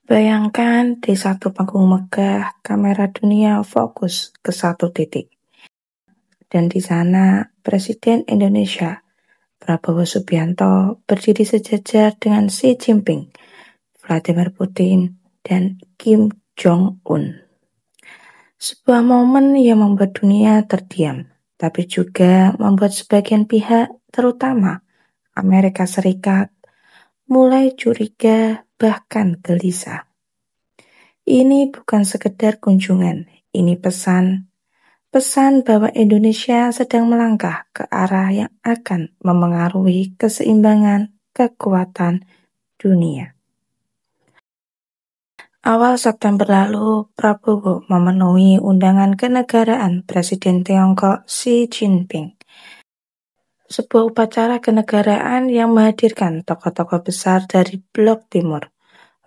Bayangkan di satu panggung megah, kamera dunia fokus ke satu titik. Dan di sana, Presiden Indonesia, Prabowo Subianto, berdiri sejajar dengan Xi Jinping, Vladimir Putin, dan Kim Jong-un. Sebuah momen yang membuat dunia terdiam, tapi juga membuat sebagian pihak, terutama Amerika Serikat, mulai curiga bahkan gelisah. Ini bukan sekedar kunjungan, ini pesan bahwa Indonesia sedang melangkah ke arah yang akan memengaruhi keseimbangan kekuatan dunia. Awal September lalu, Prabowo memenuhi undangan kenegaraan Presiden Tiongkok Xi Jinping. Sebuah upacara kenegaraan yang menghadirkan tokoh-tokoh besar dari Blok Timur,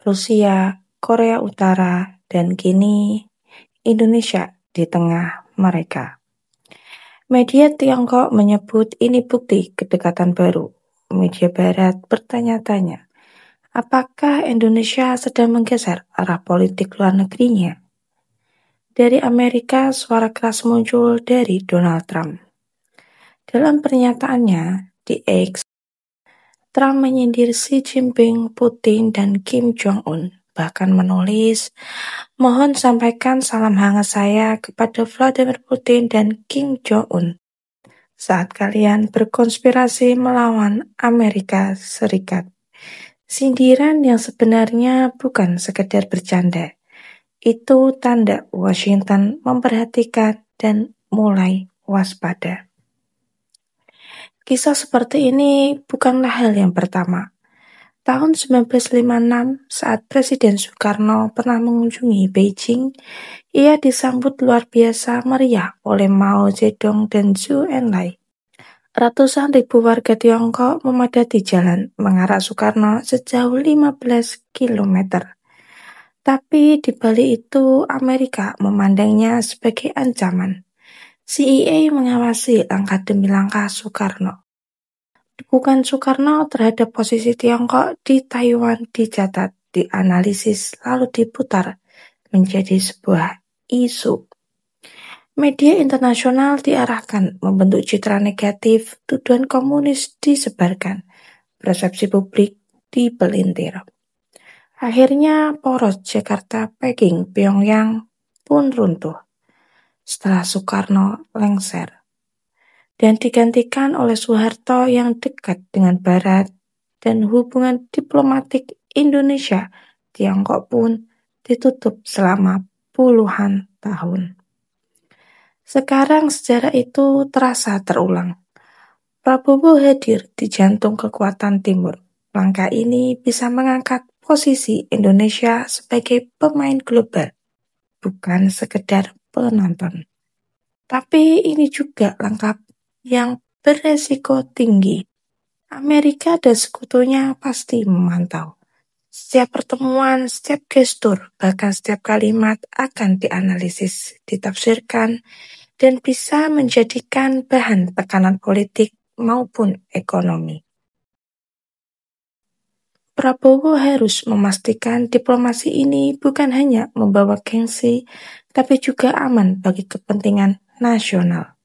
Rusia, Korea Utara, dan kini Indonesia di tengah mereka. Media Tiongkok menyebut ini bukti kedekatan baru. Media Barat bertanya-tanya, apakah Indonesia sedang menggeser arah politik luar negerinya? Dari Amerika, suara keras muncul dari Donald Trump. Dalam pernyataannya di X, Trump menyindir Xi Jinping, Putin, dan Kim Jong-un. Bahkan menulis, mohon sampaikan salam hangat saya kepada Vladimir Putin dan Kim Jong-un saat kalian berkonspirasi melawan Amerika Serikat. Sindiran yang sebenarnya bukan sekedar bercanda. Itu tanda Washington memperhatikan dan mulai waspada. Kisah seperti ini bukanlah hal yang pertama. Tahun 1956, saat Presiden Soekarno pernah mengunjungi Beijing, ia disambut luar biasa meriah oleh Mao Zedong dan Zhou Enlai. Ratusan ribu warga Tiongkok memadati jalan mengarah Soekarno sejauh 15 km. Tapi di balik itu, Amerika memandangnya sebagai ancaman. CIA mengawasi langkah demi langkah Soekarno. Dukungan Soekarno terhadap posisi Tiongkok di Taiwan dicatat, dianalisis, lalu diputar menjadi sebuah isu. Media internasional diarahkan membentuk citra negatif, tuduhan komunis disebarkan, persepsi publik dipelintir. Akhirnya poros Jakarta, Peking, Pyongyang pun runtuh setelah Soekarno lengser dan digantikan oleh Soeharto yang dekat dengan Barat, dan hubungan diplomatik Indonesia-Tiongkok pun ditutup selama puluhan tahun. Sekarang sejarah itu terasa terulang. Prabowo hadir di jantung kekuatan Timur. Langkah ini bisa mengangkat posisi Indonesia sebagai pemain global, bukan sekedar penonton. Tapi ini juga langkah yang beresiko tinggi. Amerika dan sekutunya pasti memantau. Setiap pertemuan, setiap gestur, bahkan setiap kalimat akan dianalisis, ditafsirkan, dan bisa menjadikan bahan tekanan politik maupun ekonomi. Prabowo harus memastikan diplomasi ini bukan hanya membawa gengsi, tapi juga aman bagi kepentingan nasional.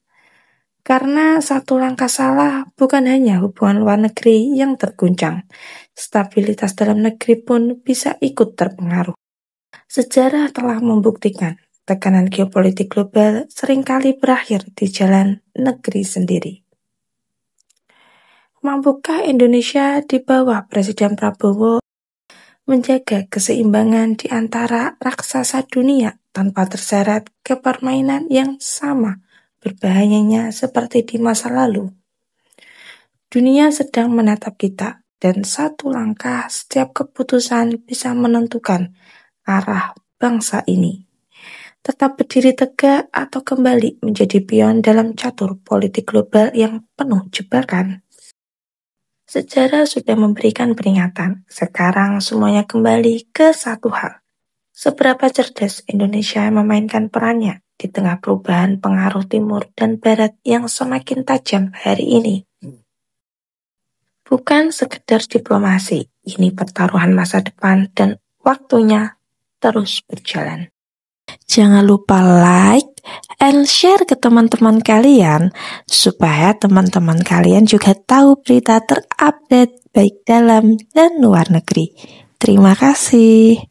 Karena satu langkah salah bukan hanya hubungan luar negeri yang terguncang, stabilitas dalam negeri pun bisa ikut terpengaruh. Sejarah telah membuktikan tekanan geopolitik global seringkali berakhir di jalan negeri sendiri. Mampukah Indonesia di bawah Presiden Prabowo menjaga keseimbangan di antara raksasa dunia tanpa terseret ke permainan yang sama berbahayanya seperti di masa lalu? Dunia sedang menatap kita, dan satu langkah setiap keputusan bisa menentukan arah bangsa ini. Tetap berdiri tegak atau kembali menjadi pion dalam catur politik global yang penuh jebakan. Sejarah sudah memberikan peringatan. Sekarang semuanya kembali ke satu hal. Seberapa cerdas Indonesia memainkan perannya di tengah perubahan pengaruh Timur dan Barat yang semakin tajam hari ini. Bukan sekedar diplomasi, ini pertaruhan masa depan dan waktunya terus berjalan. Jangan lupa like and share ke teman-teman kalian supaya teman-teman kalian juga tahu berita terupdate baik dalam dan luar negeri. Terima kasih.